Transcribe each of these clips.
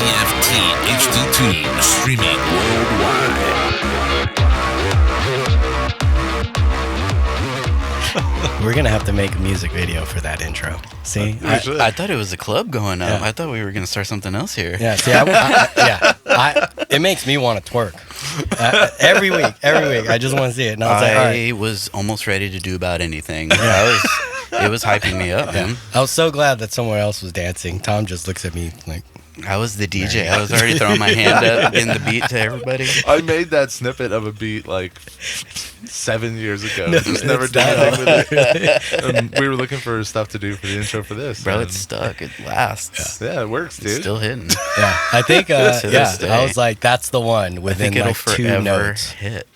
PFT HD2, streaming worldwide. We're going to have to make a music video for that intro. See? I thought it was a club going up. Yeah. I thought we were going to start something else here. Yeah, see, it makes me want to twerk. Every week. I just want to see it. And I was like, all right. was almost ready to do about anything. It was hyping me up, man. I was so glad that someone else was dancing. Tom just looks at me like... I was the DJ. I was already throwing my hand up, getting the beat to everybody. I made that snippet of a beat like 7 years ago. No, Just never it's did not. anything with it. And we were looking for stuff to do for the intro for this. Bro, and it's stuck. It lasts. yeah, it works, dude. It's still hitting. Yeah, I think, To this day. I was like, that's the one I within think it'll like 2 forever notes. hit.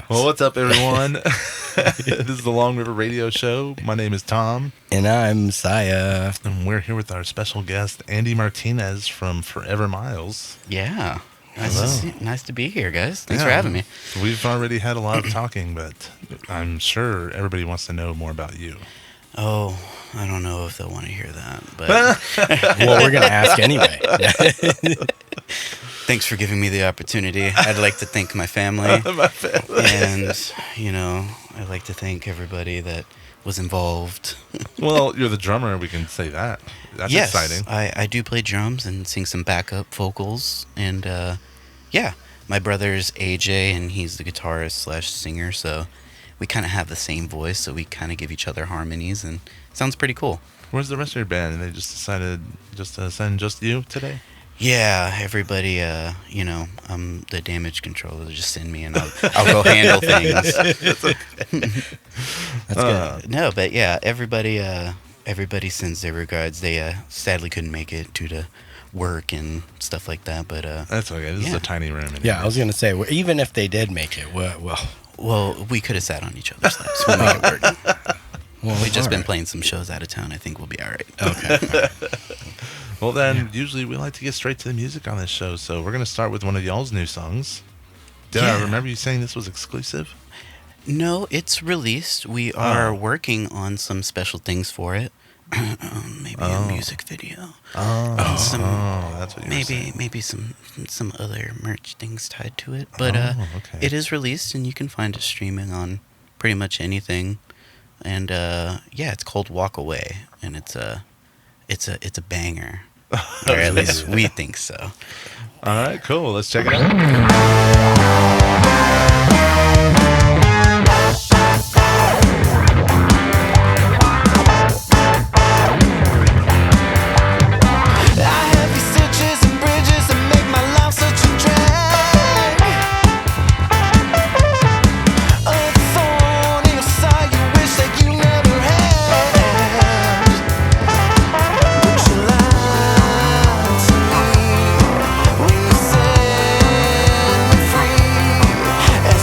Well, what's up, everyone? This is the Long River Radio Show. My name is Tom, And I'm Saya. and we're here with our special guest, Andy Martinez from Forever Miles. Yeah. Nice to be here, guys. Thanks Yeah. for having me. We've already had a lot of talking, but I'm sure everybody wants to know more about you. Oh, I don't know if they'll want to hear that, but Well, we're going to ask anyway. thanks for giving me the opportunity. I'd like to thank my family. And, I'd like to thank everybody that was involved. Well, you're the drummer. We can say that. That's Yes, exciting. I do play drums and sing some backup vocals. And, my brother's AJ, and he's the guitarist / singer, so we kind of have the same voice, so we kind of give each other harmonies, and it sounds pretty cool. Where's the rest of your band? And they just decided just to send just you today? Yeah, everybody, I'm the damage controller. Just send me and I'll go handle things. That's good. No, but yeah, everybody sends their regards. They sadly couldn't make it due to work and stuff like that, but That's okay. This is Yeah. a tiny room. Anyway. Yeah, I was going to say, even if they did make it, well, we could have sat on each other's laps. We'll make it work. We've just been playing some shows out of town. I think we'll be all right. Okay. Well, then, usually we like to get straight to the music on this show, so we're going to start with one of y'all's new songs. Did I Yeah. remember you saying this was exclusive? No, it's released. We are working on some special things for it. Maybe a music video. And some, that's what you were saying. maybe some other merch things tied to it. But okay. it is released, and you can find it streaming on pretty much anything. And it's called Walk Away, and it's a banger, or at least we think so. All right, cool. Let's check it out. I have these stitches and bridges that make my life such a drag. A thorn in your side you wish that you never had. But you lied to me when you set me free. And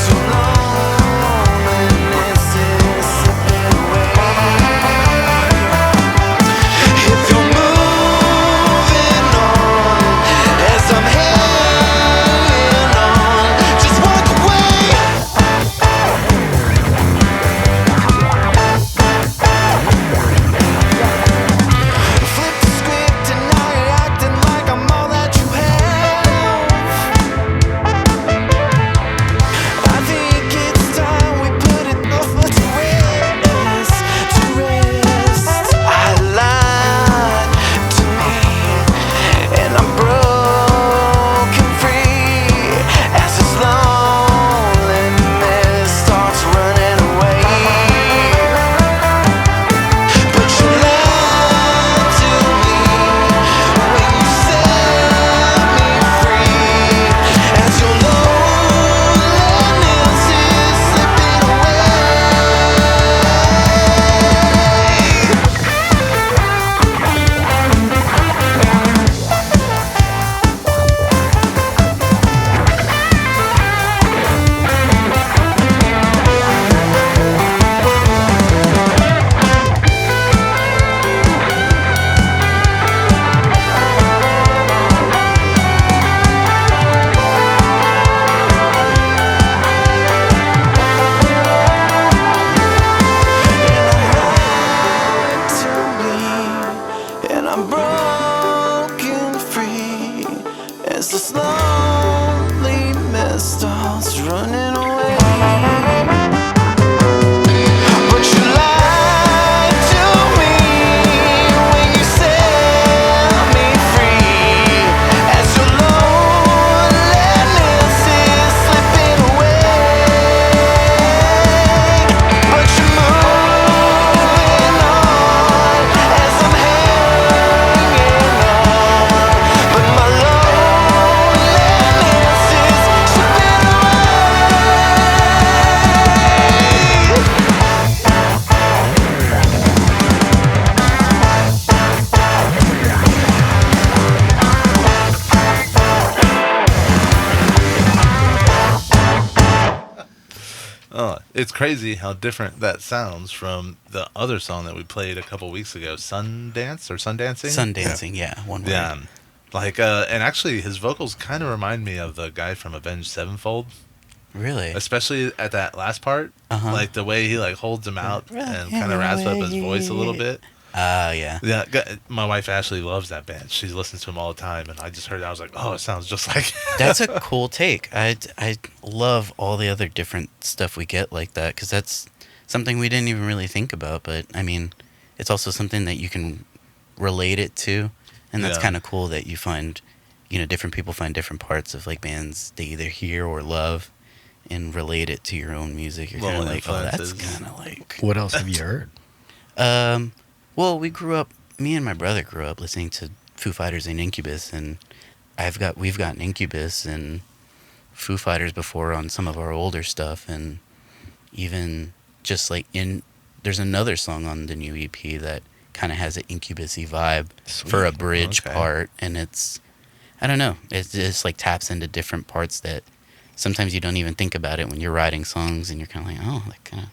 It's crazy how different that sounds from the other song that we played a couple weeks ago, Sundance or Sundancing. Sundancing, yeah, one word. Yeah. Like, and actually, his vocals kind of remind me of the guy from Avenged Sevenfold, Really? especially at that last part. Uh-huh. Like the way he like holds him out and kind of rasps up his voice a little bit. Yeah. Yeah, my wife Ashley loves that band. She listens to him all the time, and I just heard that. I was like, oh, it sounds just like. That's a cool take. I love all the other different stuff we get like that, because that's something we didn't even really think about. But I mean, it's also something that you can relate it to, and that's Yeah. kind of cool that you find, different people find different parts of like bands they either hear or love, and relate it to your own music. You're kind of Little like, oh, that's influences. kind of like. What else have you heard? Well, me and my brother grew up listening to Foo Fighters and Incubus, and we've gotten Incubus and Foo Fighters before on some of our older stuff, and even just like there's another song on the new EP that kind of has an Incubus-y vibe for a bridge Okay. part, and I don't know, it just like taps into different parts that sometimes you don't even think about it when you're writing songs, and you're kind of like, oh, that kind of.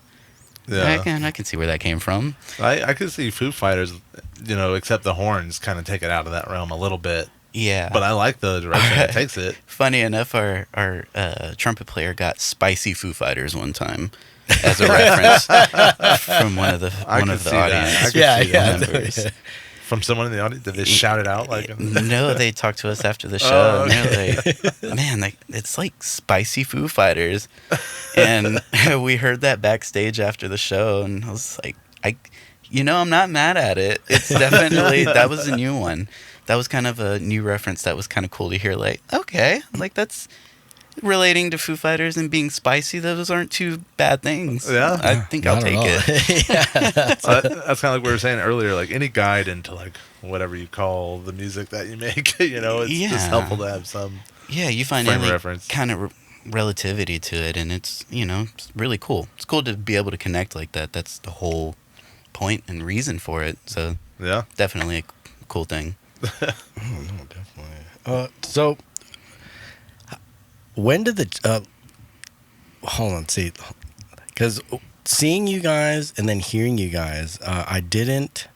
Yeah. I can see where that came from. I could see Foo Fighters, except the horns kind of take it out of that realm a little bit. Yeah. But I like the direction it takes it. Funny enough, our trumpet player got Spicy Foo Fighters one time as a reference from one of the I could see that. audience. I could Yeah, see yeah. that. members. From someone in the audience, did they shout it out like? No, they talked to us after the show. Oh, And they're like, man, it's like Spicy Foo Fighters. And we heard that backstage after the show, and I was like, I'm not mad at it. It's definitely, that was a new one. That was kind of a new reference that was kind of cool to hear. Like, okay, like that's relating to Foo Fighters and being spicy. Those aren't two bad things. Yeah. I think I'll Not at take all. it. That's kind of like we were saying earlier. Like any guide into like whatever you call the music that you make, it's Yeah. just helpful to have some. Yeah, you find Frame any reference. kind of relativity to it, and it's it's really cool. It's cool to be able to connect like that. That's the whole point and reason for it. So Yeah. definitely a cool thing. No, definitely. So, when did the hold on, see, because seeing you guys and then hearing you guys, I didn't,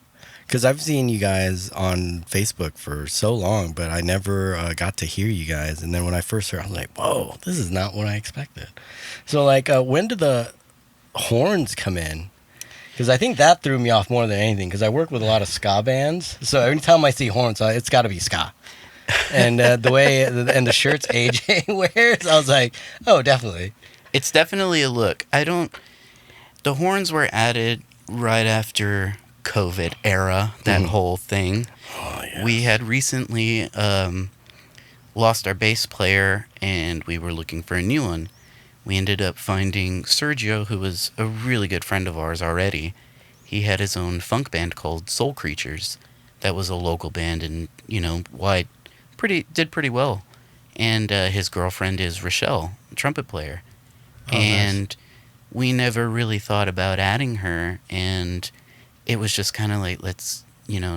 because I've seen you guys on Facebook for so long, but I never got to hear you guys. And then when I first heard, I was like, whoa, this is not what I expected. So, like, when did the horns come in? Because I think that threw me off more than anything. Because I work with a lot of ska bands, so every time I see horns, it's got to be ska. And the way and the shirts AJ wears, I was like, oh, definitely. It's definitely a look. The horns were added right after COVID era, that whole thing. Oh, yeah. We had recently lost our bass player, and we were looking for a new one. We ended up finding Sergio, who was a really good friend of ours already. He had his own funk band called Soul Creatures. That was a local band, and did pretty well. And his girlfriend is Rochelle, a trumpet player. And we never really thought about adding her, and it was just kind of like, let's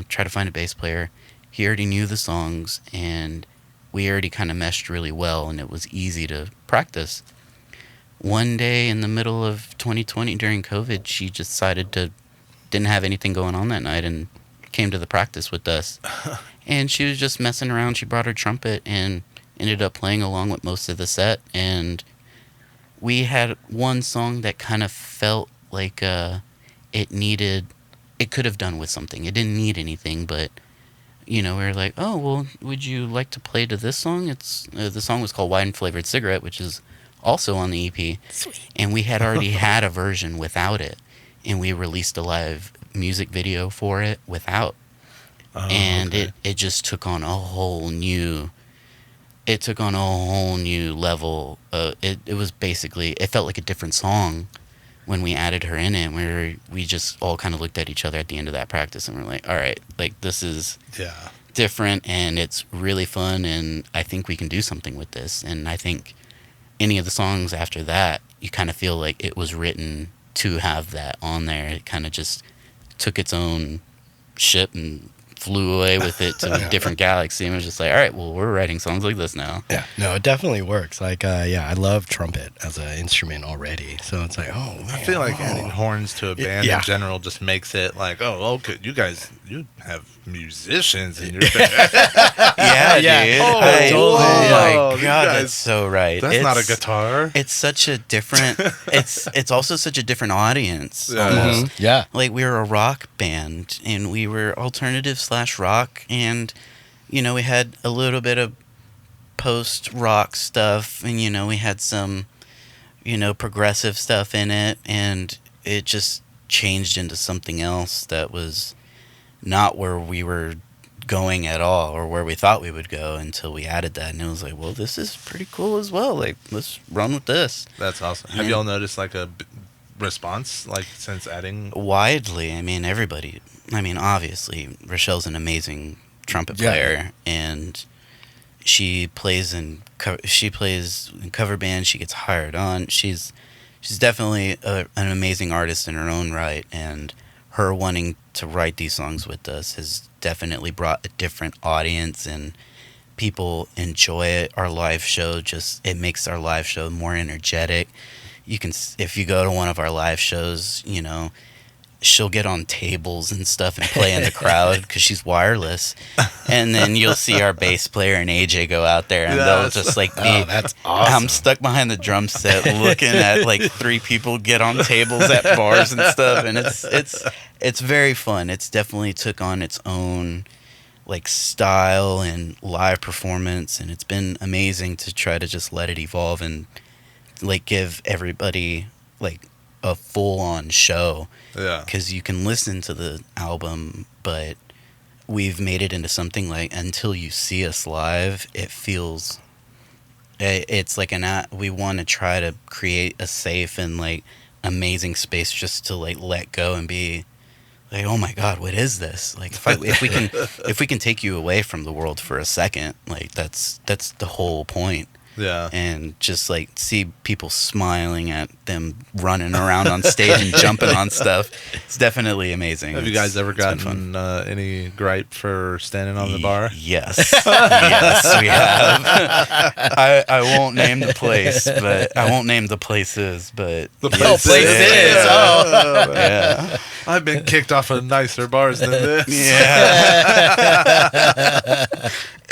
try to find a bass player. He already knew the songs, and we already kind of meshed really well, and it was easy to practice. One day in the middle of 2020 during COVID, she just didn't have anything going on that night and came to the practice with us. And she was just messing around. She brought her trumpet and ended up playing along with most of the set. And we had one song that kind of felt like it could have done with something. It didn't need anything, but we were like, oh, well, would you like to play to this song? The song was called Wine Flavored Cigarette, which is also on the EP. Sweet. And we had already had a version without it, and we released a live music video for it without. And it just took on a whole new level. It was basically, it felt like a different song when we added her in it, where we just all kind of looked at each other at the end of that practice and we're like, all right, like this is different and it's really fun, and I think we can do something with this. And I think any of the songs after that, you kind of feel like it was written to have that on there. It kind of just took its own ship and flew away with it to a different galaxy and was just like, all right, well, we're writing songs like this now. Yeah, no, it definitely works. Like, I love trumpet as an instrument already. So it's like, oh, man. I feel like adding horns to a band Yeah. in general just makes it like, oh, okay, you guys, you have musicians in your band. Yeah, Yeah. dude. Oh, Oh my whoa, you god, guys- that's so right. That's not a guitar. It's such a different. it's also such a different audience. Yeah. Almost. Mhm. Yeah. Like we were a rock band, and we were alternative/rock, and we had a little bit of post-rock stuff, and we had some, progressive stuff in it, and it just changed into something else that was not where we were going at all, or where we thought we would go until we added that, and it was like, well, this is pretty cool as well. Like, let's run with this. That's awesome. Have Yeah. y'all noticed like a response like since adding? Widely, obviously Rochelle's an amazing trumpet Yeah. player, and she plays in cover bands. She gets hired on. She's definitely an amazing artist in her own right, and her wanting to write these songs with us has definitely brought a different audience, and people enjoy it. Our live show it makes our live show more energetic. You can, if you go to one of our live shows, she'll get on tables and stuff and play in the crowd because she's wireless, and then you'll see our bass player and AJ go out there, and they'll Yes. just like be. Oh, that's awesome. I'm stuck behind the drum set looking at like 3 people get on tables at bars and stuff, and it's very fun. It's definitely took on its own like style and live performance, and it's been amazing to try to just let it evolve and like give everybody like a full-on show, Yeah. because you can listen to the album, but we've made it into something like, until you see us live, it feels it's like we want to try to create a safe and like amazing space just to like let go and be like, oh my god, what is this? Like if we can take you away from the world for a second, like that's the whole point. Yeah. And just like see people smiling at them running around on stage and jumping on stuff. It's definitely amazing. Have you guys ever It's been fun. gotten any gripe for standing on the bar? Yes. Yes, we have. I won't name the place, but I won't name the places, but The yes. places. Yeah. Oh. Yeah. I've been kicked off of nicer bars than this. Yeah.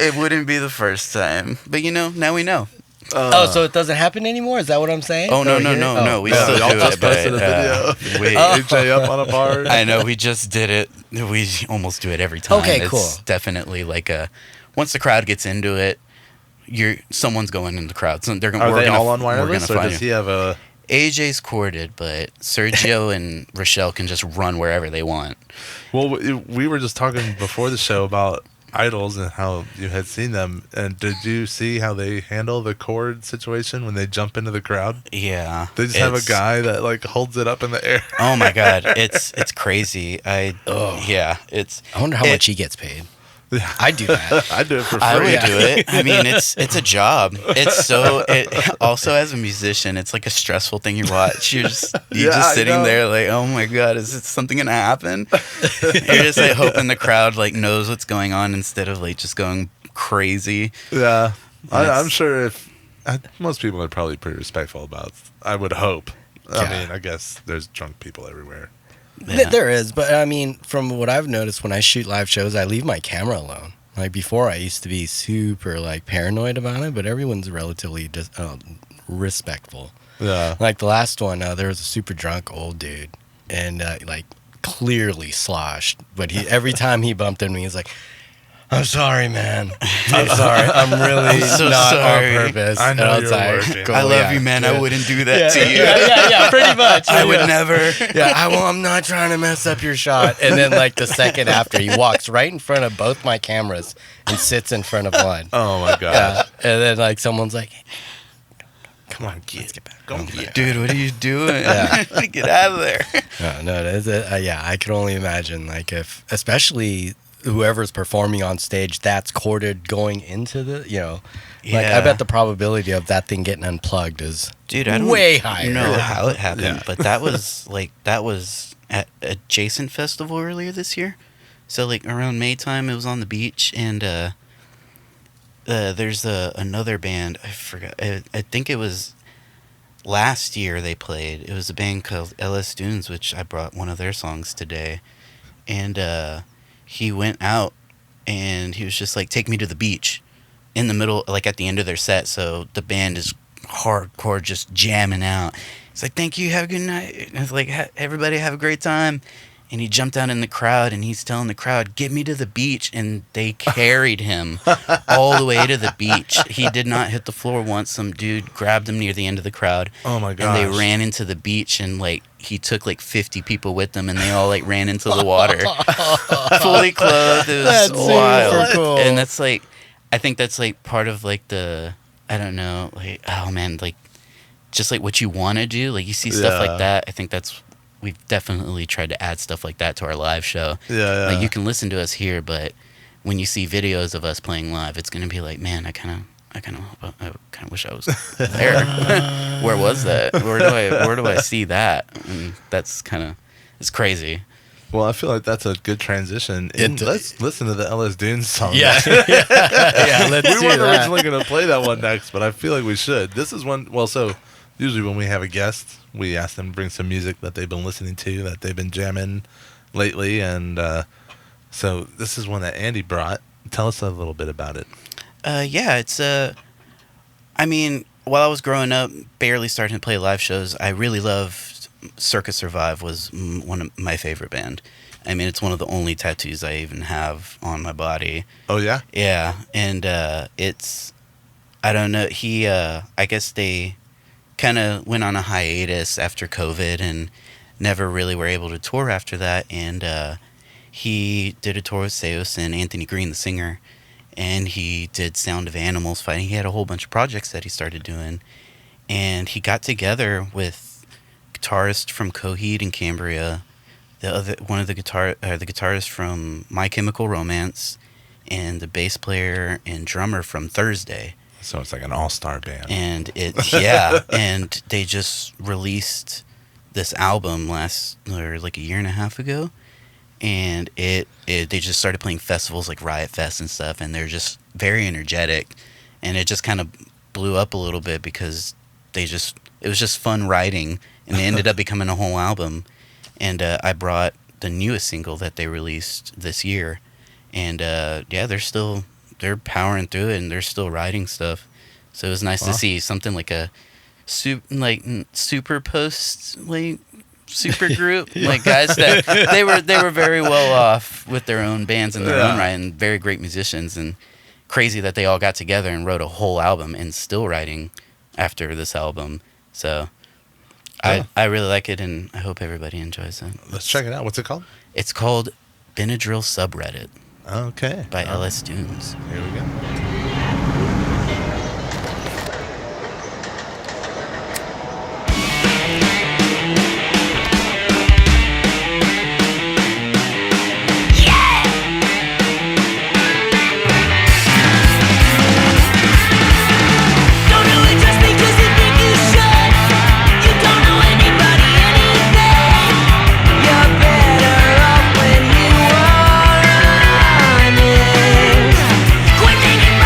It wouldn't be the first time, but now we know. Oh, so it doesn't happen anymore? Is that what I'm saying? Oh no, Or no, here? no, Oh. no. We Yeah, still y'all do just it, but posted a video. we, AJ up on a bar. I know we just did it. We almost do it every time. Okay, It's cool. definitely like once the crowd gets into it, someone's going in the crowd. So they're Are we're they gonna, all on we're wireless, gonna or find does you. he have a? AJ's corded, but Sergio and Rochelle can just run wherever they want. Well, we were just talking before the show about idols and how you had seen them, and did you see how they handle the cord situation when they jump into the crowd? Yeah, They just have a it's- guy that like holds it up in the air. Oh my god, it's crazy. Yeah, it's. I wonder how it- much he gets paid. I do that. I do it for free. I would do it. I mean, it's a job. Also as a musician, it's like a stressful thing you watch. You're just Yeah, I sitting know. there like, oh my god, is it something gonna happen? You're just like hoping the crowd like knows what's going on instead of like just going crazy. Yeah, That's- I'm sure most people are probably pretty respectful about. I would hope. I Yeah. mean, I guess there's drunk people everywhere. Yeah. There is, but I mean, from what I've noticed when I shoot live shows, I leave my camera alone. Like before, I used to be super like paranoid about it, but everyone's relatively respectful. Yeah. Like the last one, there was a super drunk old dude, and like clearly sloshed. But every time he bumped into me, he's like, "I'm sorry, man. I'm sorry. I'm really I'm so not sorry. on purpose." I know And you're working. "Cool, I love yeah, you, man. yeah." I wouldn't do that to you. Yeah, pretty much. I would never. Yeah, I'm not trying to mess up your shot. And then, like, the second after, he walks right in front of both my cameras and sits in front of one. Oh my god. Yeah. And then, like, someone's like, "Hey, come on, let's get back." Dude, what are you doing? Yeah. Get out of there. No, yeah, I could only imagine, like, if, especially whoever's performing on stage, that's corded going into the, like, I Yeah. bet the probability of that thing getting unplugged is Dude, I don't way higher. know how it happened, Yeah. but that was at a Jason Festival earlier this year. So like around May time, it was on the beach, and there's another band. I forgot. I think it was last year they played. It was a band called LS Dunes, which I brought one of their songs today. And he went out, and he was just like, "Take me to the beach," in the middle, like at the end of their set. So the band is hardcore, just jamming out. He's like, "Thank you, have a good night." And I was like, "Everybody have a great time." And he jumped out in the crowd, and he's telling the crowd, "Get me to the beach." And they carried him all the way to the beach. He did not hit the floor once. Some dude grabbed him near the end of the crowd. Oh my gosh. And they ran into the beach, and like he took like 50 people with them, and they all like ran into the water, fully clothed. It was That's wild. super cool. And that's like, I think that's like part of like I don't know, like, oh man, like just like what you want to do. Like you see stuff Yeah. like that. I think we've definitely tried to add stuff like that to our live show. Yeah. Like you can listen to us here, but when you see videos of us playing live, it's gonna be like, man, I kind of wish I was there. Where was that? Where do I see that? And that's it's crazy. Well, I feel like that's a good transition. Let's listen to the LS Dunes song. Yeah. Yeah, let's We do weren't that. originally going to play that one next, but I feel like we should. This is one. Well, so usually when we have a guest, we ask them to bring some music that they've been listening to, that they've been jamming lately, and so this is one that Andy brought. Tell us a little bit about it. Yeah, it's I mean, while I was growing up, barely starting to play live shows, I really loved Circus Survive. Was one of my favorite band. I mean, it's one of the only tattoos I even have on my body. Oh yeah. Yeah, and it's, I don't know, I guess they kind of went on a hiatus after COVID and never really were able to tour after that, and he did a tour with Seos and Anthony Green, the singer, and he did Sound of Animals Fighting. He had a whole bunch of projects that he started doing, and he got together with guitarist from Coheed and Cambria, the guitarist from My Chemical Romance, and the bass player and drummer from Thursday. So it's like an all-star band. And and they just released this album like a year and a half ago, and they just started playing festivals like Riot Fest and stuff, and they're just very energetic, and it just kind of blew up a little bit because it was just fun writing, and they ended up becoming a whole album. And I brought the newest single that they released this year, and they're powering through it, and they're still writing stuff. So it was nice to see something like a super post super group, like guys that they were very well off with their own bands in their own right, and very great musicians, and crazy that they all got together and wrote a whole album and still writing after this album. So I really like it, and I hope everybody enjoys it. Let's check it out. What's it called? It's called Benadryl Subreddit Okay. by LS Dunes. Here we go. Don't do it just because you think you should. You don't know anybody anything. You're better off when you are honest. Quit thinking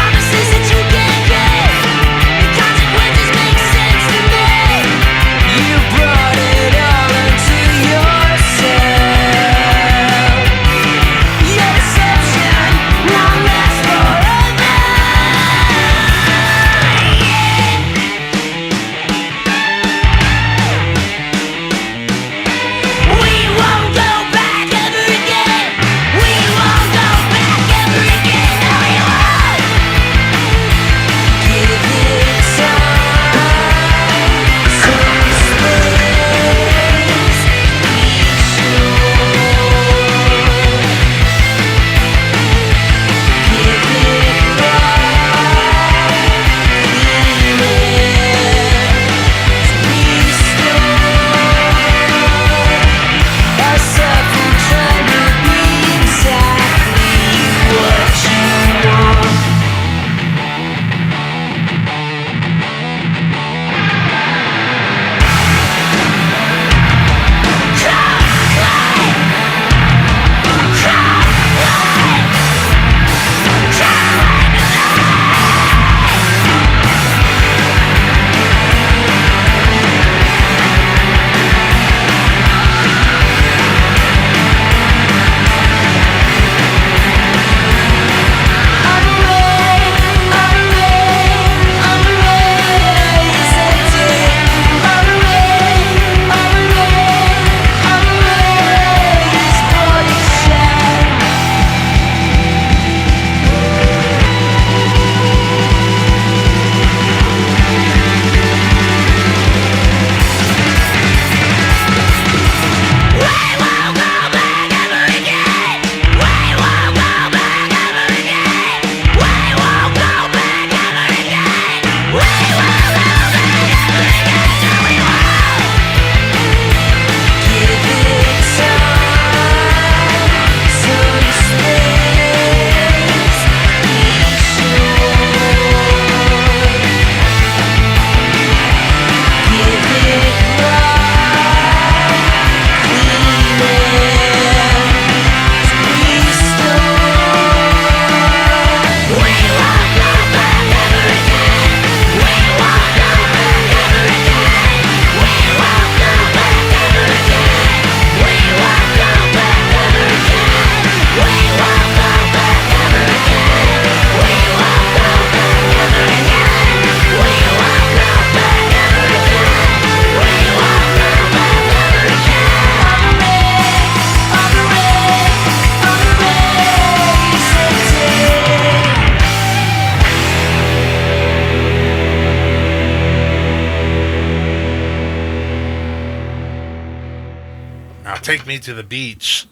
take me to the beach.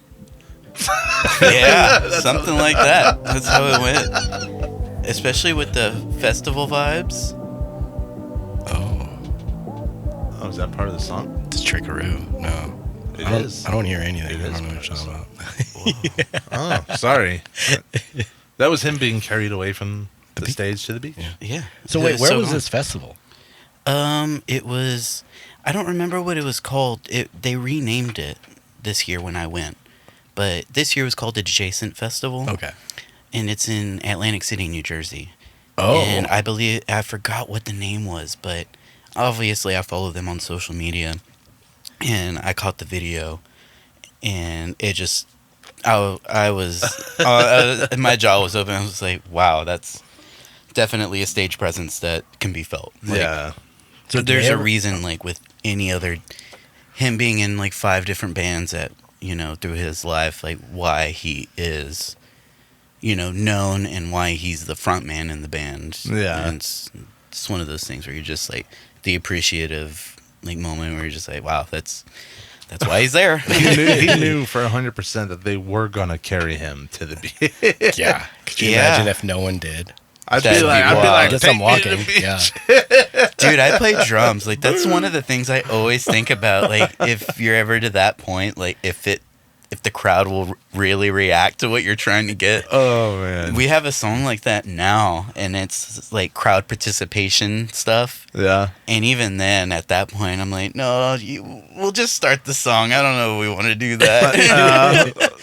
Yeah, something like that. That's how it went. Especially with the festival vibes. Oh, is that part of the song? It's Trickaroo. No. It I don't, is. I don't hear anything. It I is don't know what you're part talking about. Oh, sorry. That was him being carried away from the stage to the beach. Yeah. Yeah. So wait, where was on. this festival? It was. I don't remember what it was called. They renamed it this year when I went, but this year was called Adjacent Festival. Okay. And it's in Atlantic City, New Jersey. Oh. And I believe I forgot what the name was, but obviously I follow them on social media, and I caught the video, and it just. I was. My jaw was open. I was like, "Wow, that's definitely a stage presence that can be felt." Like, Yeah. So did there's they a ever- reason, like with any other, him being in like 5 different bands that through his life, like why he is, known and why he's the front man in the band. Yeah. And it's one of those things where you're just like the appreciative like moment where you're just like, wow, that's why he's there. He knew for 100% that they were gonna carry him to the beach. Yeah. Could you Yeah. imagine if no one did? I'd That'd be like, be I'd be wild. I like, guess take I'm me walking. to the beach. Yeah. Dude, I play drums. Like that's one of the things I always think about. Like if you're ever to that point, like if the crowd will really react to what you're trying to get. Oh man. We have a song like that now, and it's like crowd participation stuff. Yeah. And even then, at that point, I'm like, no, we'll just start the song. I don't know if we want to do that.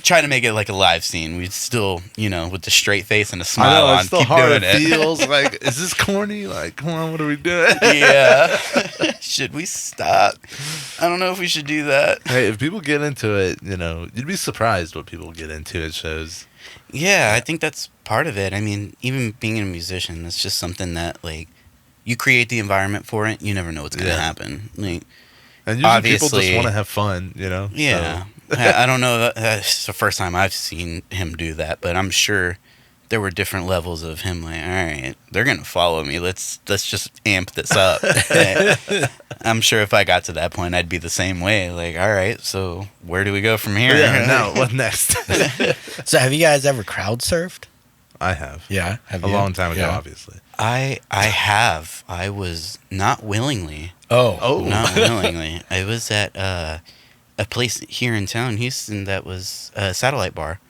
Try to make it like a live scene. We'd still, with the straight face and a I smile know on, it's still keep hard. doing It it. feels like, is this corny? Like, come on, what are we doing? Yeah. Should we stop? I don't know if we should do that. Hey, if people get into it, you'd be surprised what people get into at shows. Yeah, I think that's part of it. I mean, even being a musician, that's just something that, like, you create the environment for it. You never know what's going to Yeah. happen. Like, And usually people Obviously- just want to have fun, yeah. So, I don't know. It's the first time I've seen him do that, but I'm sure there were different levels of him. Like, all right, they're gonna follow me. Let's just amp this up. I'm sure if I got to that point, I'd be the same way. Like, all right, so where do we go from here? yeah, now, what next? So have you guys ever crowd surfed? I have. Yeah. Have A you? long time ago, Yeah. obviously. I have. I was not willingly. Oh. Not willingly. I was at a place here in town, Houston, that was a Satellite Bar.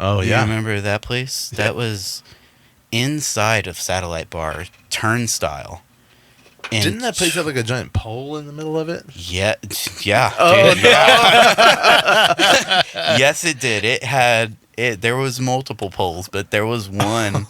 Oh, You yeah. remember that place? That was inside of Satellite Bar, Turnstile. And Didn't that place have like a giant pole in the middle of it? Yeah, yeah. Oh, dude, yeah. Yes, it did. It had it. There was multiple poles, but there was one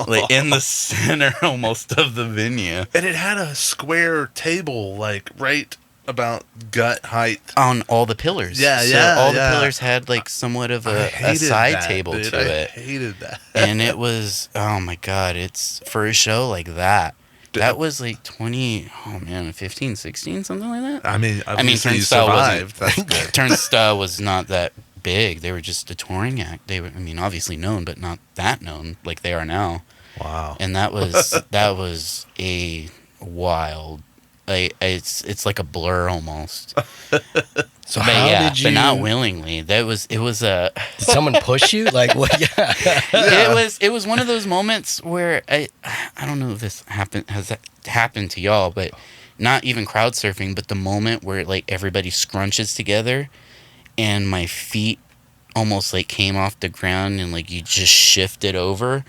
like in the center almost of the venue. And it had a square table, like right about gut height. On all the pillars. Yeah, So yeah, all yeah. the pillars had like somewhat of I a hated side that, table dude. to I it. hated that. And it was, oh my God, it's for a show like that. That was like 15, 16, something like that. I mean, obviously you Turnstile wasn't- survived. That's good. Turnstile was not that big. They were just a touring act. They were, obviously known, but not that known like they are now. Wow. And that was a wild. It's like a blur almost. So But how yeah, did you? but not willingly. It was a. Did someone push you? Like what? Yeah. It was one of those moments where I don't know if this has happened to y'all, but not even crowd surfing, but the moment where like everybody scrunches together and my feet almost like came off the ground and like you just shifted over,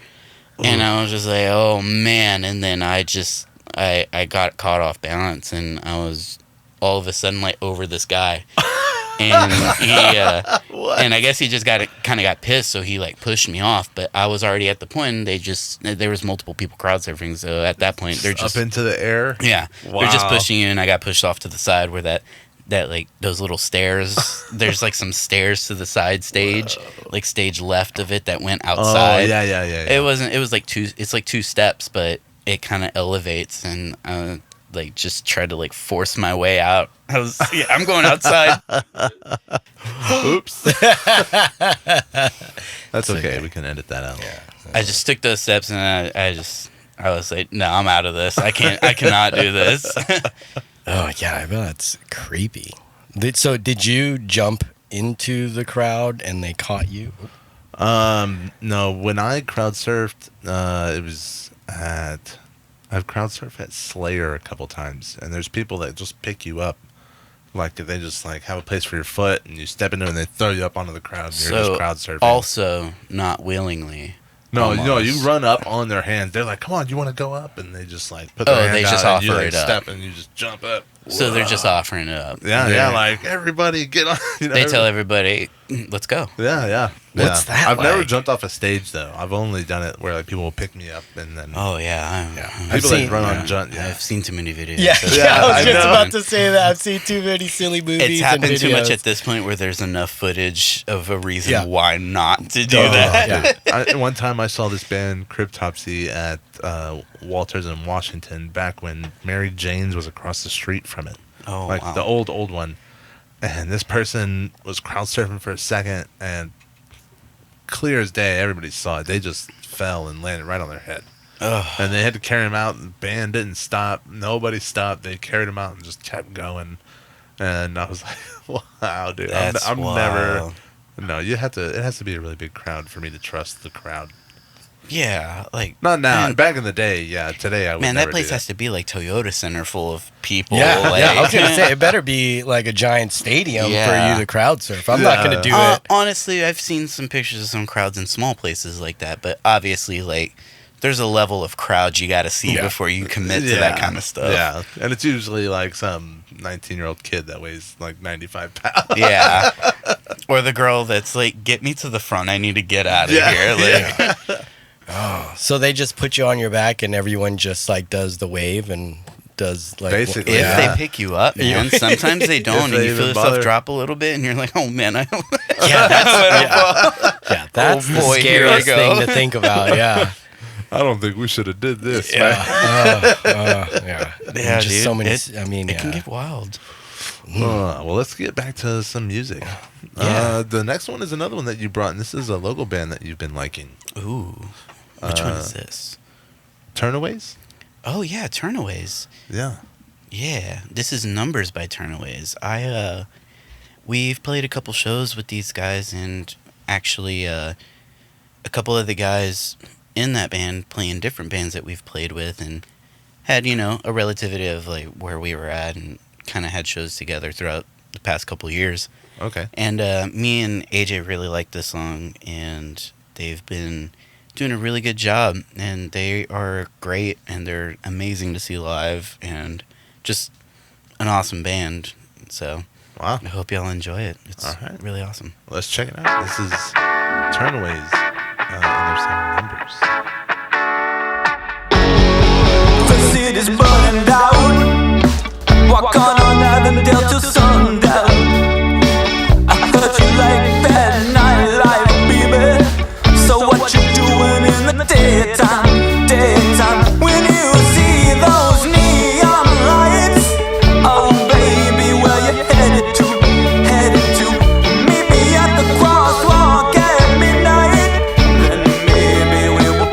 and I was just like, oh man, and then I got caught off balance and I was all of a sudden like over this guy. And he, and I guess he just kind of got pissed, so he like pushed me off. But I was already at the point. There was multiple people crowd surfing, so at that point they're just up into the air. yeah, they're just Wow. pushing you, and I got pushed off to the side where that like those little stairs. There's like some stairs to the side stage, like stage left of it that went Oh outside. yeah. It wasn't. It was like it's like 2 steps, but it kind of elevates, and like just tried to like force my way out. I'm going outside. Oops. That's okay. We can edit that out. I just took those steps, and I was like, no, I'm out of this. I cannot do this. Oh yeah, I bet that's creepy. So did you jump into the crowd and they caught you? No, when I crowd surfed, it was I've crowd surfed at Slayer a couple times, and there's people that just pick you up, like they just like have a place for your foot, and you step into it and they throw you up onto the crowd, and you're just crowd surfing. Also, not willingly. No, you almost. run up on their hands. They're like, "Come on, you want to go up?" And they just like put their hand they just out, and you offer like it up. step, and you just jump up. So they're just offering it up. Yeah, like everybody get on. You know, They tell everybody, let's go. Yeah. What's that I've never like? jumped off a stage though. I've only done it where like people will pick me up and then Oh, yeah. I've people seen- that run on jump. Yeah. I've seen too many videos. Yeah, That's- yeah, I was I just know. about to say that. I've seen too many silly movies. It's happened and too much videos. at this point where there's enough footage of a reason Yeah. why not to do Oh, that. yeah. One time I saw this band Cryptopsy at Walters in Washington back when Mary Jane's was across the street from it, Oh, like wow. the old one. And this person was crowd surfing for a second, and clear as day, everybody saw it. They just fell and landed right on their head. Ugh. And they had to carry him out. The band didn't stop. Nobody stopped. They carried him out and just kept going. And I was like, "Wow, dude! That's I'm never." wild. No, you have to. It has to be a really big crowd for me to trust the crowd. Yeah, like Not now. Man, Back in the day, yeah. Today, I would man, never that place do has to be like Toyota Center full of people. Yeah, like, yeah. I was gonna say it better be like a giant stadium Yeah. for you to crowd surf. I'm not gonna do it. Honestly, I've seen some pictures of some crowds in small places like that, but obviously, like, there's a level of crowd you got to see Yeah. before you commit to that kind of stuff. Yeah, and it's usually like some 19-year-old kid that weighs like 95 pounds. Yeah. Or the girl that's like, get me to the front. I need to get out of Yeah, here. Like, So they just put you on your back and everyone just like does the wave and does like Basically, if Yeah. they pick you up, man, Yeah. sometimes they don't, they and you feel even yourself bother. drop a little bit, and you're like, oh man, I don't. yeah, that's Oh, the boy, here I scariest go. thing to think about. Yeah, I don't think we should have did this. yeah, man. yeah. Yeah, just dude, so many. it- I mean, It can yeah. get wild. Well, let's get back to some music. Yeah. The next one is another one that you brought, and this is a local band that you've been liking. Ooh, which one is this? Turnaways? Oh yeah, Turnaways. Yeah. Yeah, this is Numbers by Turnaways. We've played a couple shows with these guys, and actually, a couple of the guys in that band playing different bands that we've played with, and had a relativity of like where we were at, and kind of had shows together throughout the past couple of years. Okay. And me and AJ really like this song, and they've been doing a really good job, and they are great, and they're amazing to see live, and just an awesome band. So Wow. I hope y'all enjoy it. It's All right. really awesome. Let's check it out. This is Turnaways and their song Numbers. The city's burning down. Walk on Avondale till sundown. I heard you like that nightlife, baby. So what you doing in the daytime? Daytime when you see those neon lights. Oh baby, where you headed to? Headed to? Meet me at the crosswalk at midnight. Then maybe we will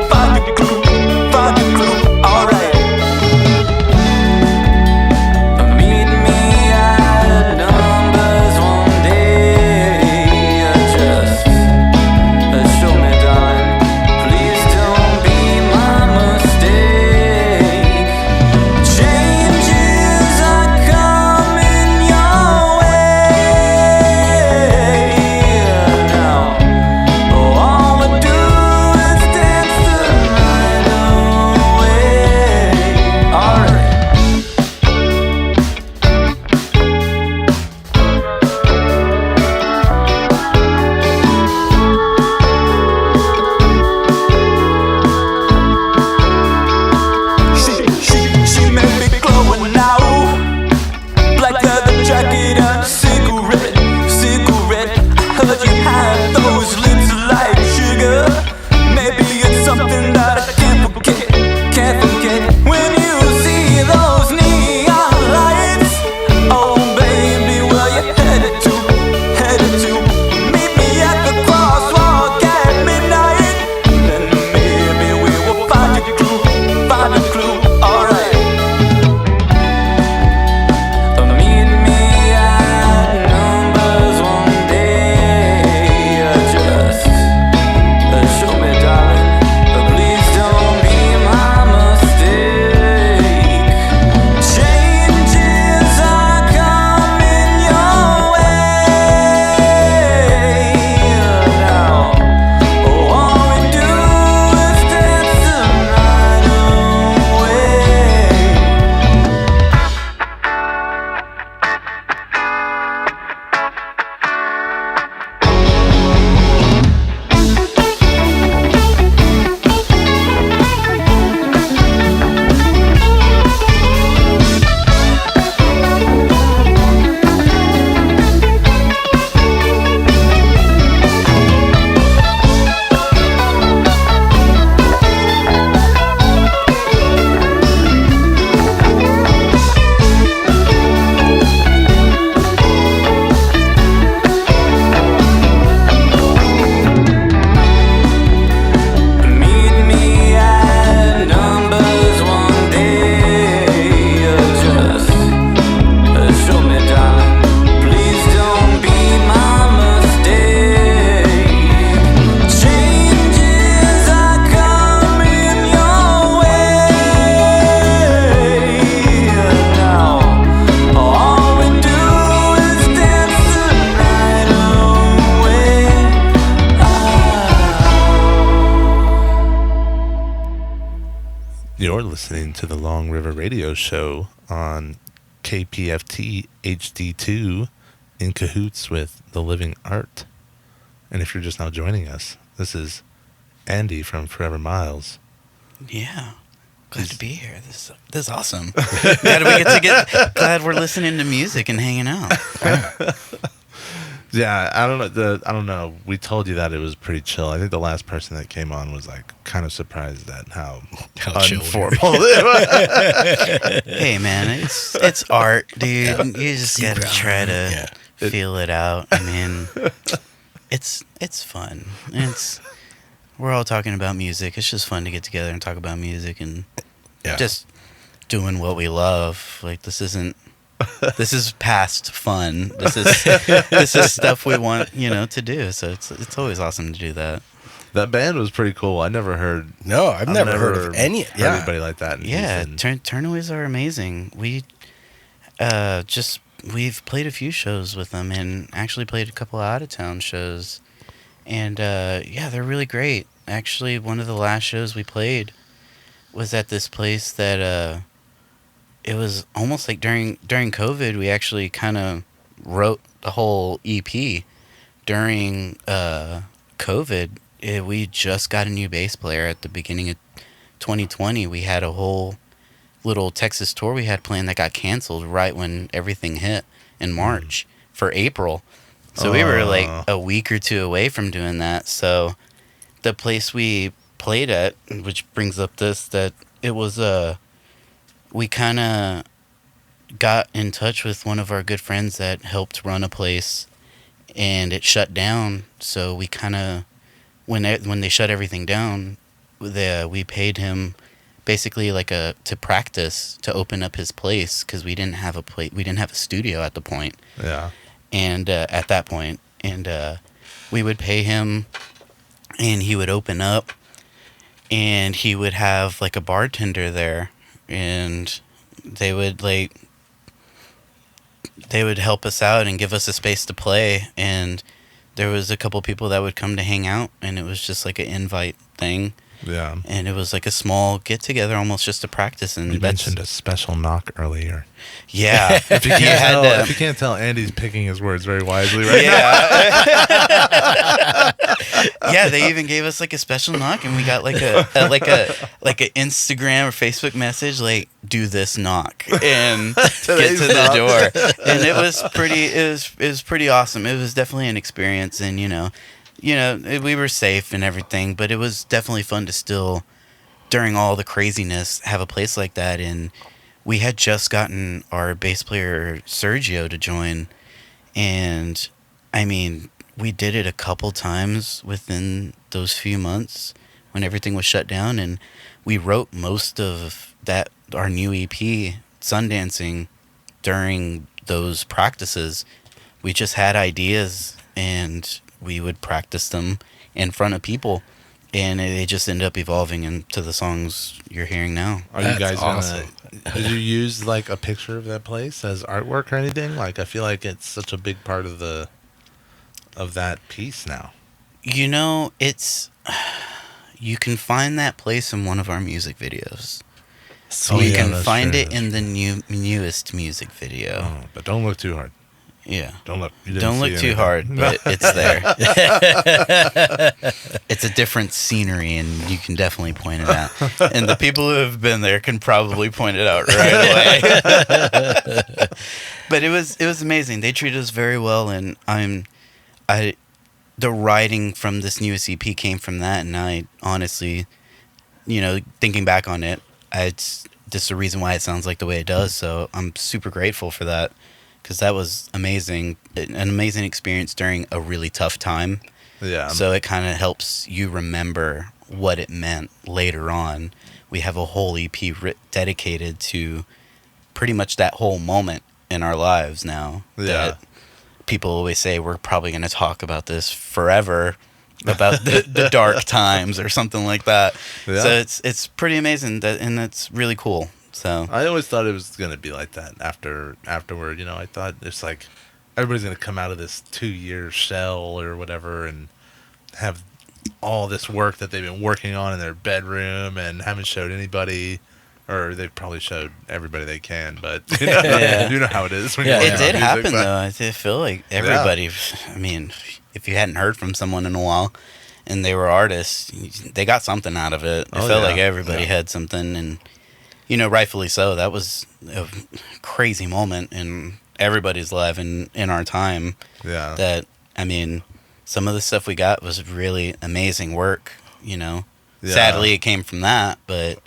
You're listening to the Long River Radio Show on KPFT HD2 in cahoots with The Living Art. And if you're just now joining us, this is Andy from Forever Miles. Yeah. Glad to be here. This is awesome. Glad we're listening to music and hanging out. Yeah, I don't know. We told you that it was pretty chill. I think the last person that came on was like kind of surprised at how chill we were. informal it was. Hey man, it's art, dude. You just gotta try to Yeah. feel it out. I mean, it's fun. We're all talking about music. It's just fun to get together and talk about music and just doing what we love. Like this is past fun. This is stuff we want, to do. So it's always awesome to do that. That band was pretty cool. I never heard. No, I've never heard of any. heard Yeah. anybody like that. In Yeah, Houston. Turnaways are amazing. We we've played a few shows with them and actually played a couple of out of town shows. And they're really great. Actually, one of the last shows we played was at this place that it was almost like during COVID. We actually kind of wrote the whole EP during COVID. We just got a new bass player at the beginning of 2020. We had a whole little Texas tour we had planned that got canceled right when everything hit in March for April. So we were like a week or two away from doing that. So the place we played at, which brings up that it was we kind of got in touch with one of our good friends that helped run a place, and it shut down. So we kind of when they shut everything down, we paid him basically like to practice to open up his place because we didn't have a studio at the point. Yeah. And at that point, we would pay him, and he would open up, and he would have like a bartender there, and they would help us out and give us a space to play. And there was a couple people that would come to hang out, and it was just like an invite thing. Yeah. And it was like a small get together, almost just to practice. And You mentioned a special knock earlier. Yeah. If you can't tell, Andy's picking his words very wisely right now. Yeah. Yeah, they even gave us like a special knock, and we got like a Instagram or Facebook message like, do this knock and get to the door. And it was pretty awesome. It was definitely an experience, and we were safe and everything, but it was definitely fun to still, during all the craziness, have a place like that. And we had just gotten our bass player Sergio to join, and I mean, we did it a couple times within those few months when everything was shut down, and we wrote most of our new EP, Sundancing, during those practices. We just had ideas, and we would practice them in front of people, and they just ended up evolving into the songs you're hearing now. Are you guys That's awesome. Did you use like a picture of that place as artwork or anything? Like, I feel like it's such a big part of that piece now. You can find that place in one of our music videos. So You yeah, can that's find true, it in the newest music video. Oh, but don't look too hard. Yeah. Don't look. You didn't Don't see look too anything. hard, but it's there. It's a different scenery, and you can definitely point it out. And the people who have been there can probably point it out right away. But it was amazing. They treated us very well, and the writing from this newest EP came from that, and I honestly, thinking back on it, this is the reason why it sounds like the way it does. So I'm super grateful for that, because that was amazing, an amazing experience during a really tough time. Yeah. So it kind of helps you remember what it meant later on. We have a whole EP dedicated to pretty much that whole moment in our lives now. Yeah. That people always say we're probably going to talk about this forever, about the dark times or something like that. Yeah. So it's pretty amazing, and that's really cool. So I always thought it was going to be like that afterward. I thought it's like everybody's going to come out of this 2-year shell or whatever and have all this work that they've been working on in their bedroom and haven't showed anybody, or they've probably showed everybody they can, but you know, Yeah. you know how it is. When Yeah, you're It working did on music, happen but- though. I did feel like everybody. I mean, if you hadn't heard from someone in a while, and they were artists, they got something out of it. It Oh, felt yeah. like everybody Yeah. had something, and rightfully so. That was a crazy moment in everybody's life and in our time. Yeah. That I mean, some of the stuff we got was really amazing work. Yeah. Sadly, it came from that, but.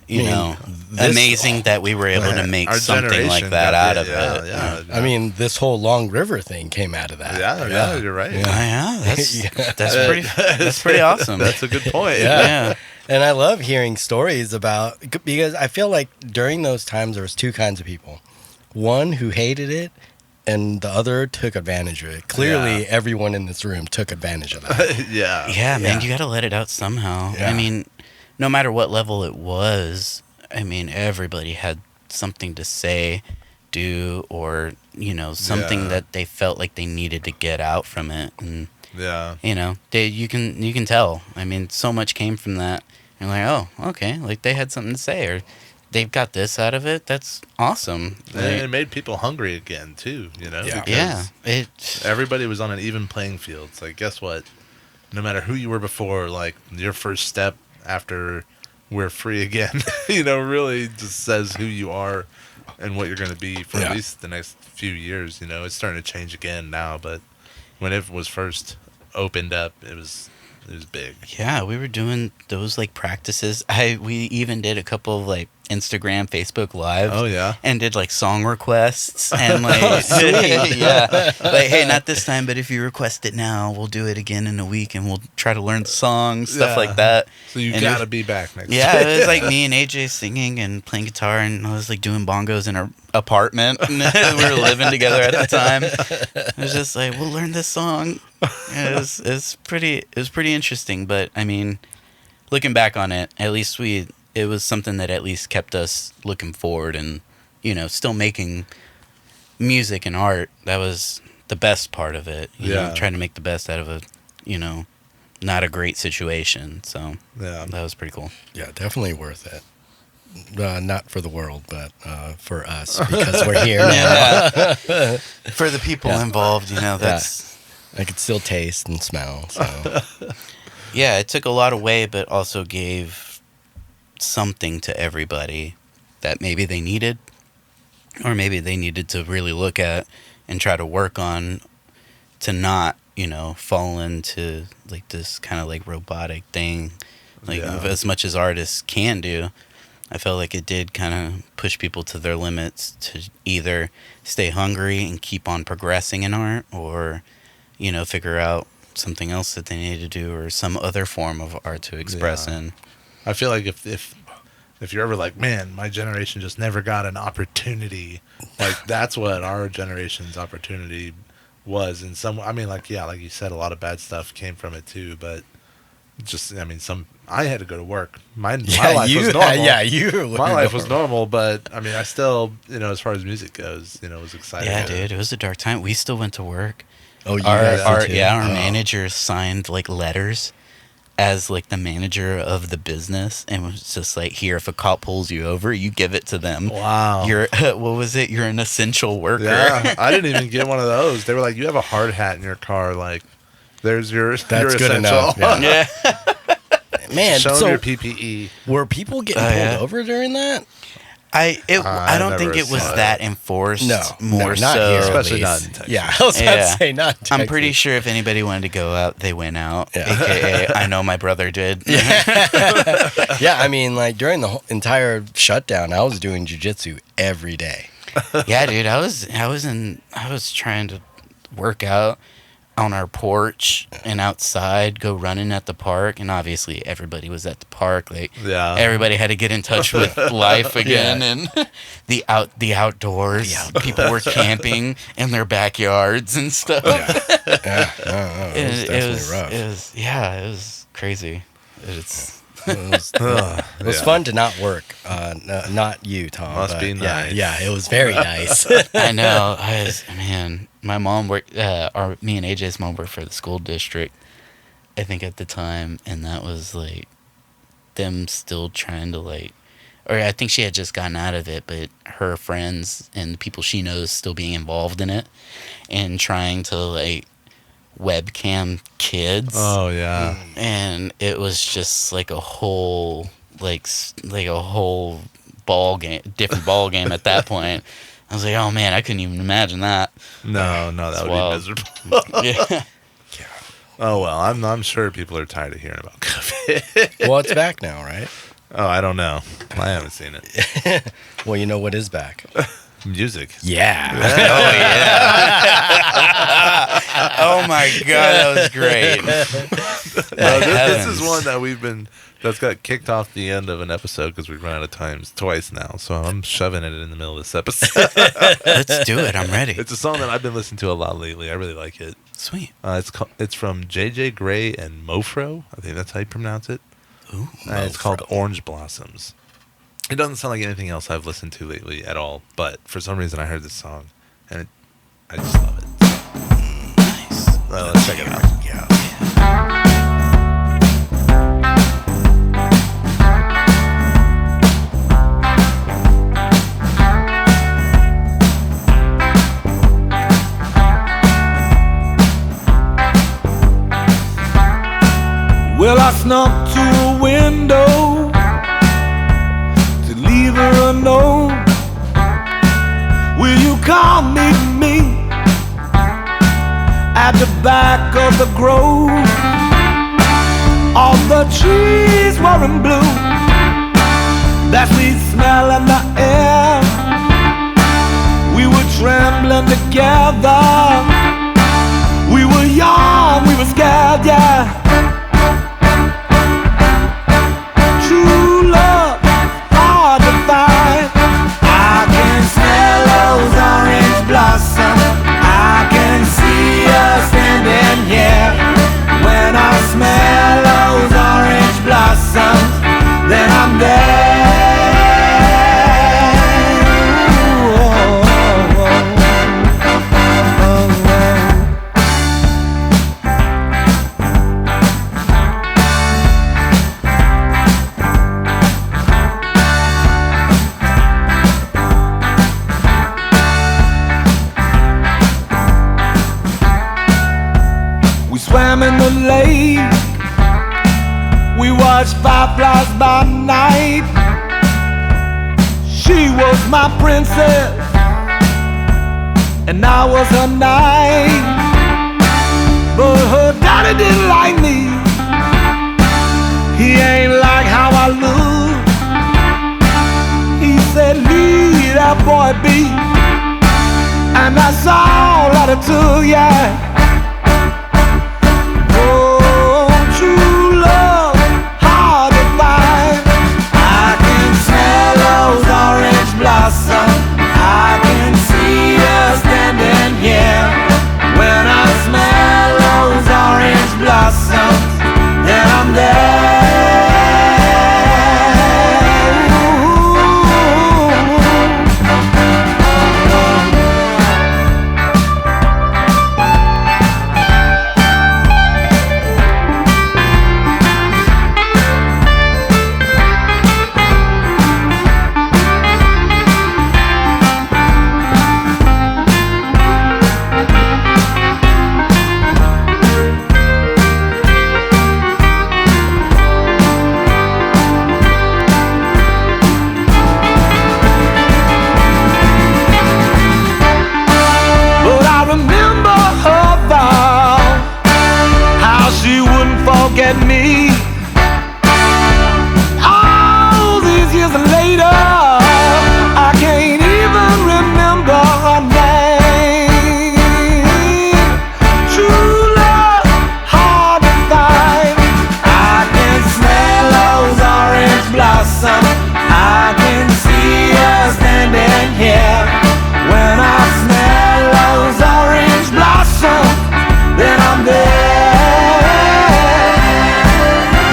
I mean, this- Amazing that we were able to make Our something like generation that got- out of yeah, it. Yeah, I mean, this whole Long River thing came out of that. yeah, you're right. Oh, yeah, that's Yeah. that's pretty awesome. That's a good point. yeah. And I love hearing stories about, because I feel like during those times there was two kinds of people. One who hated it, and the other took advantage of it. Clearly, Yeah. everyone in this room took advantage of that. Yeah. Yeah, man, Yeah. you got to let it out somehow. Yeah. I mean, no matter what level it was, I mean, everybody had something to say, do, or something Yeah. that they felt like they needed to get out from it, and Yeah. you can tell. I mean, so much came from that. You're like, oh, okay, like they had something to say, or they've got this out of it. That's awesome. And Like, it made people hungry again too, Yeah. because yeah, it. everybody was on an even playing field. It's like, guess what? No matter who you were before, like your first step after we're free again, really just says who you are and what you're going to be for Yeah. at least the next few years. It's starting to change again now, but when it was first opened up, it was big. Yeah, we were doing those like practices. We even did a couple of like Instagram, Facebook lives. Oh, yeah? and did like song requests and like yeah, like hey, not this time, but if you request it now, we'll do it again in a week, and we'll try to learn the songs, stuff Yeah. like that. So you And got to it- be back next Yeah, it was like me and AJ singing and playing guitar, and I was like doing bongos in our apartment. And we were living together at the time. It was just like, we'll learn this song. And it was pretty interesting. But I mean, looking back on it, at least it was something that at least kept us looking forward and still making music and art. That was the best part of it. Yeah. Trying to make the best out of a not a great situation. So Yeah. that was pretty cool. Yeah, definitely worth it. Not for the world, but for us, because we're here now. Yeah. For the people Yeah. involved, that's I could still taste and smell. So yeah, it took a lot away, but also gave something to everybody that maybe they needed, or maybe they needed to really look at and try to work on to not, fall into like this kind of like robotic thing, like Yeah. as much as artists can do. I felt like it did kind of push people to their limits to either stay hungry and keep on progressing in art, or, figure out something else that they need to do, or some other form of art to express Yeah. in. I feel like if you're ever like, man, my generation just never got an opportunity, like that's what our generation's opportunity was. And like you said, a lot of bad stuff came from it too, but I had to go to work. My life was normal. My life was normal, but I still, as far as music goes, was excited. Yeah, dude, it was a dark time. We still went to work. Oh, you Our guys did too? our Oh. manager signed like letters as like the manager of the business, and was just like, here, if a cop pulls you over, you give it to them. Wow. You're what was it? You're an essential worker. Yeah, I didn't even get one of those. They were like, you have a hard hat in your car. Like, there's your That's good essential. enough. Yeah. Yeah. Man, Show 'em so your PPE. were people getting Oh, pulled yeah. over during that? I I don't think never it was saw it. that enforced. No, more not so. here, at Especially not least. in Texas. Yeah, I was about to Yeah. say not. In I'm pretty Texas. sure if anybody wanted to go out, they went out. Yeah. AKA, I know my brother did. Yeah, I mean, like during the whole entire shutdown, I was doing jujitsu every day. Yeah, dude, I was trying to work out on our porch and outside, go running at the park, and obviously everybody was at the park. Like, Yeah. everybody had to get in touch with life again, and the outdoors. People were camping in their backyards and stuff. Yeah, no, it was definitely rough. It was crazy. It was fun to not work. Not you, Tom. Must but be yeah, nice. Yeah, it was very nice. I know. Man, my mom worked. Me and AJ's mom worked for the school district, I think at the time, and that was like them still trying to like, or I think she had just gotten out of it, but her friends and the people she knows still being involved in it and trying to like webcam kids. Oh yeah. And it was just like a whole like a whole different ball game at that point. I was like, oh man, I couldn't even imagine that. No, that It's would wild. be miserable. Yeah. Oh well, I'm sure people are tired of hearing about COVID. Well, it's back now, right? Oh, I don't know. I haven't seen it. Well, you know what is back? Music. Yeah. Oh my god, that was great. This is one that that's got kicked off the end of an episode because we've run out of times twice now. So I'm shoving it in the middle of this episode. Let's do it. I'm ready. It's a song that I've been listening to a lot lately. I really like it. Sweet. It's from JJ Grey and Mofro. I think that's how you pronounce it. Ooh. It's called Orange Blossoms. It doesn't sound like anything else I've listened to lately at all, but for some reason I heard this song and I just love it. Nice. Let's check it out. Yeah. Well, I snuck to a window to leave her a note. Will you come meet me at the back of the grove? All the trees were in bloom, that sweet smell in the air. We were trembling together. We were young, we were scared, yeah. True love, hard to find. I can smell those orange blossoms. I can see us standing here. When I smell those orange blossoms, then I'm there. We swam in the lake. We watched fireflies by night. She was my princess, and I was her knight. But her daddy didn't like me. He ain't like how I look. He said, leave that boy be. And that's all that it took, yeah. Oh, true love, hard to find. I can smell those orange blossoms. I can see us standing here. When I smell those orange blossoms, then I'm there. But I remember her vow, how she wouldn't forget me. All these years later, I can't even remember her name. True love, hard to find. I can smell those orange blossoms. I can see her standing here. When I smell those orange blossoms, then I'm there.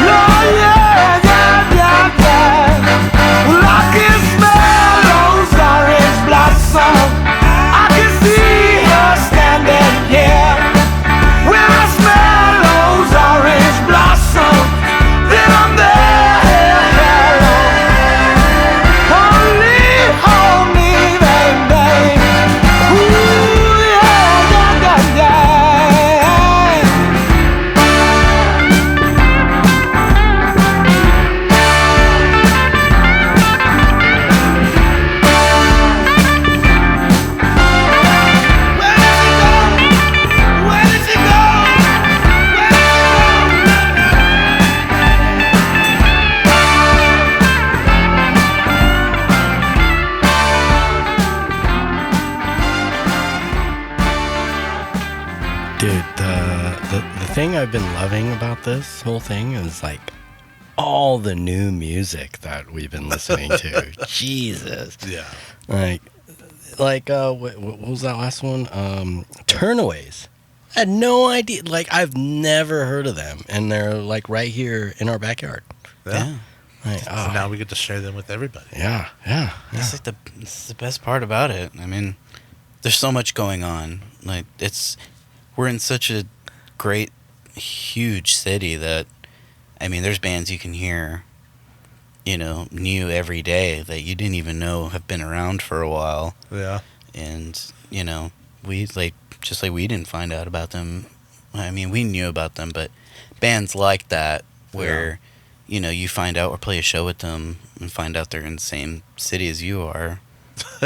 No, yeah, yeah, yeah, yeah. Well, I can smell those orange blossoms. I can see her standing here. When I smell those orange thing I've been loving about this whole thing is like all the new music that we've been listening to. Jesus. Yeah. Like what was that last one? Turnaways. I had no idea. Like, I've never heard of them, and they're like right here in our backyard. Yeah. Like, So oh, now we get to share them with everybody. yeah. That's like it's the best part about it. I mean, there's so much going on. Like we're in such a great, huge city that, I mean, there's bands you can hear, new every day that you didn't even know have been around for a while. Yeah. And, we just like we didn't find out about them. I mean, we knew about them, but bands like that where, you find out or play a show with them and find out they're in the same city as you are.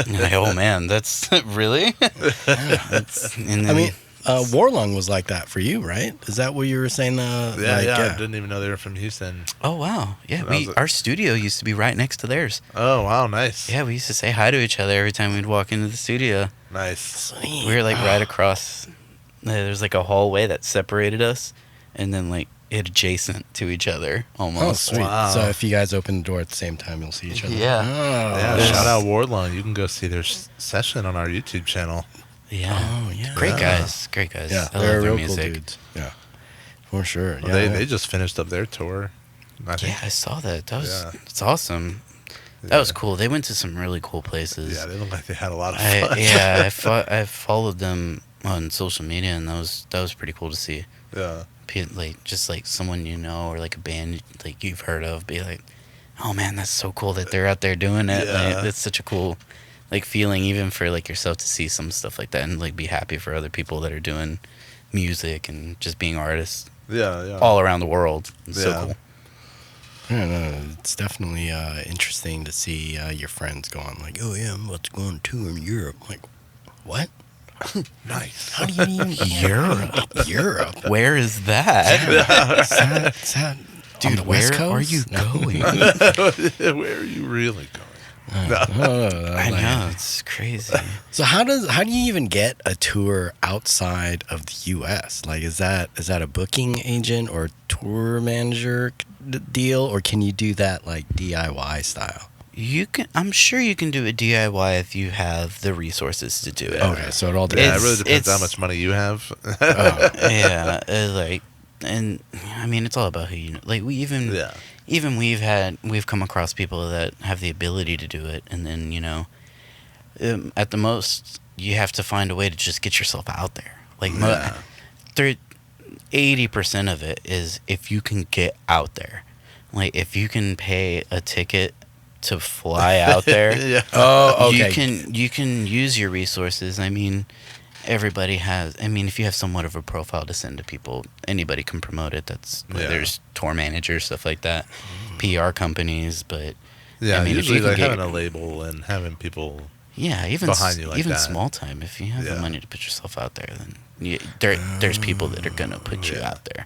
You're like, oh man, that's really? And then, I mean, Warlung was like that for you, right? Is that what you were saying? I didn't even know they were from Houston. oh wow, yeah. That was Our studio used to be right next to theirs. Oh, wow, nice. Yeah, we used to say hi to each other every time we'd walk into the studio. Nice. We were like right across. There's like a hallway that separated us, and then like adjacent to each other Oh, almost. sweet. Wow. So if you guys open the door at the same time, you'll see each other. Yeah. Oh, Yeah, There's- shout out Wardlawn. You can go see their session on our YouTube channel. Yeah. Oh, yeah. Great guys. Great guys. Yeah, I they're love their real music. cool dudes. Yeah, for sure. Well, Yeah, they just finished up their tour. I think. Yeah, I saw that. That was Yeah. it's awesome. That was cool. They went to some really cool places. Yeah, they look like they had a lot of fun. I followed them on social media, and that was pretty cool to see. Yeah. Like just like someone or like a band like you've heard of, be like, oh man, that's so cool that they're out there doing it. Yeah. Like, that's such a cool like feeling, even for like yourself to see some stuff like that and like be happy for other people that are doing music and just being artists Yeah. all around the world. It's so Yeah. cool. Yeah, no, it's definitely interesting to see your friends going like, "Oh yeah, I'm about to go on tour in Europe." Like, what? Nice. How do you even Europe? Where is that? Is that Dude, on the West where Coast? are you No. going? Where are you really going? I know, it's crazy. So how do you even get a tour outside of the U.S.? Like, is that a booking agent or tour manager deal, or can you do that like DIY style? I'm sure you can do it DIY if you have the resources to do it. Okay, so it all Yeah, depends. it really depends how it's- much money you have. Yeah, and I mean, it's all about who you know. Like Yeah. we've come across people that have the ability to do it, and then at the most you have to find a way to just get yourself out there. Like Yeah. 80% of it is if you can get out there. Like if you can pay a ticket to fly out there. Yeah. Oh, okay. You can use your resources. I mean, everybody has. I mean, if you have somewhat of a profile to send to people, anybody can promote it. Yeah. There's tour managers, stuff like that, PR companies. But Yeah, I mean, if usually you can like get- having a label and having people. yeah, even Behind you like even that. small time. If you have Yeah. the money to put yourself out there, then there's people that are gonna put you Yeah. out there.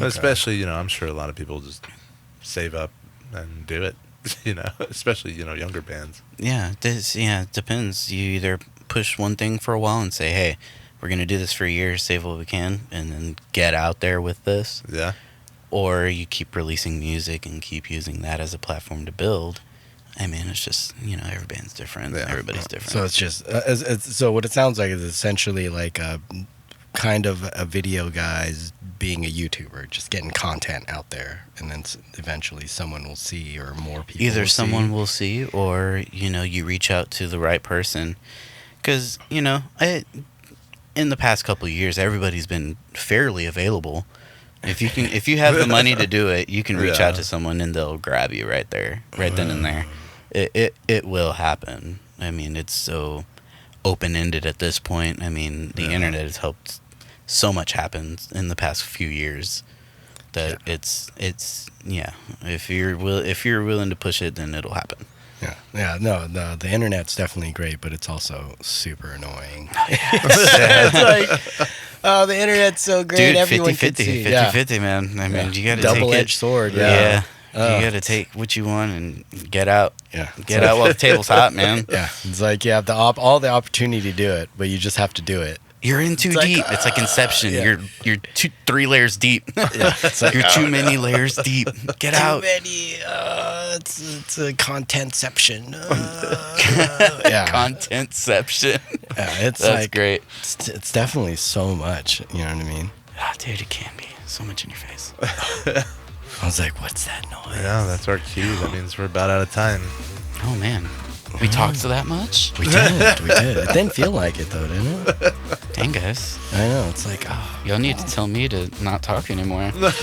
Especially, I'm sure a lot of people just save up and do it. Especially younger bands. Yeah, it depends. You either push one thing for a while and say, hey, we're gonna do this for a year, save what we can, and then get out there with this. Yeah. Or you keep releasing music and keep using that as a platform to build. I mean, it's just every band's different. Yeah. Everybody's different. So it's just so what it sounds like is essentially like a kind of a video guy's being a YouTuber, just getting content out there, and then eventually someone will see, or more people. Either will someone see. will see, or you reach out to the right person, because in the past couple of years, everybody's been fairly available. If you have the money to do it, you can reach Yeah. out to someone and they'll grab you right there, right then and there. It will happen. I mean, it's so open-ended at this point. I mean, the internet has helped so much happen in the past few years that it's if you're willing to push it, then it'll happen. Yeah. No, the internet's definitely great, but it's also super annoying. It's like, oh, the internet's so great. Dude, Everyone 50-50, can see. Yeah. 50-50, man. I mean, you got to Double-edged sword. Yeah. Yeah. You got to take what you want and get out. Yeah. Get So- out while the table's hot, man. Yeah. It's like you have all the opportunity to do it, but you just have to do it. You're in too like, deep. It's like Inception. yeah. You're 3 layers deep. It's like, You're too many layers deep. Get too out. many. It's a contentception. Yeah. Contentception. Yeah, it's That's like great. It's definitely so much. You know what I mean? Ah, dude, it can be so much in your face. I was like, what's that noise? Yeah, that's our cue. That means we're about out of time. Oh man, we talked so that much. We did. We did. It didn't feel like it though, didn't it? Dang guys, I know. It's like, oh, y'all need to tell me to not talk anymore. That's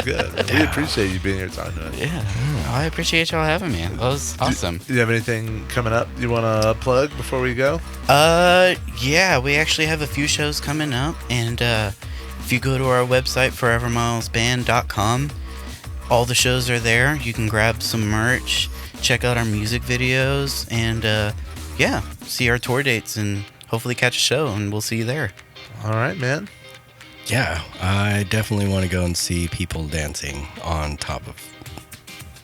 good. We appreciate you being here talking to us. Yeah, I appreciate y'all having me. That was awesome. Do you have anything coming up you want to plug before we go? Yeah, we actually have a few shows coming up, and if you go to our website, forevermilesband.com, all the shows are there. You can grab some merch, check out our music videos, and yeah, see our tour dates, and hopefully catch a show, and we'll see you there. All right, man. yeah. I definitely want to go and see people dancing on top of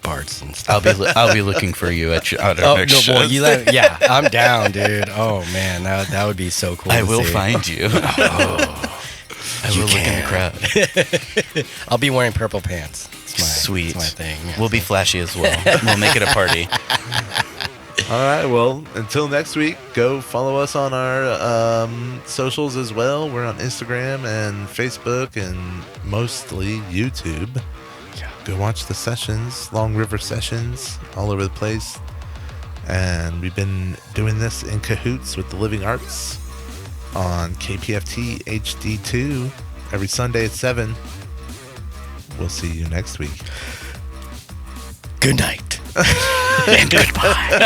parts and stuff. I'll be looking for you at our next show. Well, yeah, I'm down, dude. Oh man, that would be so cool. I to will see. find you. I will look in the crowd. I'll be wearing purple pants. It's Sweet. It's my thing. Yeah. We'll be flashy as well. We'll make it a party. All right. Well, until next week, go follow us on our socials as well. We're on Instagram and Facebook and mostly YouTube. Yeah. Go watch the sessions, Long River Sessions, all over the place. And we've been doing this in cahoots with the Living Arts on KPFT HD2 every Sunday at 7. We'll see you next week. Good night. And goodbye.